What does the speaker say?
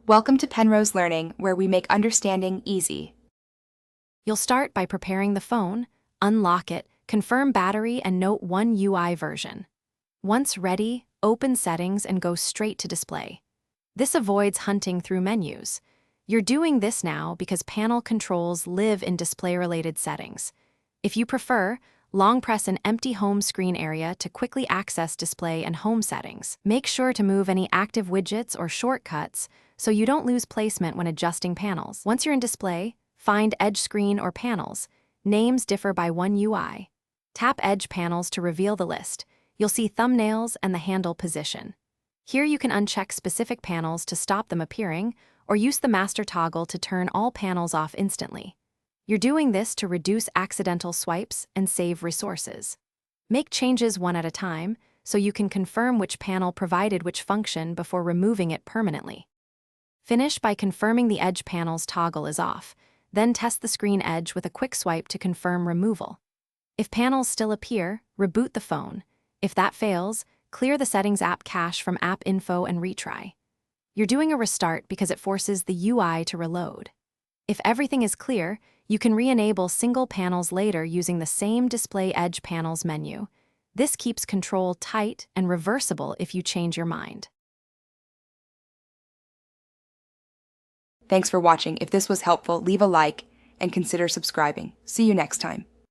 Welcome to Penrose Learning, where we make understanding easy. You'll start by preparing the phone, unlock it, confirm battery, and note one UI version. Once ready, open Settings and go straight to Display. This avoids hunting through menus. You're doing this now because panel controls live in display-related settings. If you prefer, long press an empty home screen area to quickly access display and home settings. Make sure to move any active widgets or shortcuts so you don't lose placement when adjusting panels. Once you're in display, find Edge Screen or Panels. Names differ by one UI. Tap Edge Panels to reveal the list. You'll see thumbnails and the handle position. Here you can uncheck specific panels to stop them appearing, or use the master toggle to turn all panels off instantly. You're doing this to reduce accidental swipes and save resources. Make changes one at a time so you can confirm which panel provided which function before removing it permanently. Finish by confirming the Edge Panels toggle is off, then test the screen edge with a quick swipe to confirm removal. If panels still appear, reboot the phone. If that fails, clear the Settings app cache from App Info and retry. You're doing a restart because it forces the UI to reload. If everything is clear, you can re-enable single panels later using the same Display Edge Panels menu. This keeps control tight and reversible if you change your mind. Thanks for watching. If this was helpful, leave a like and consider subscribing. See you next time.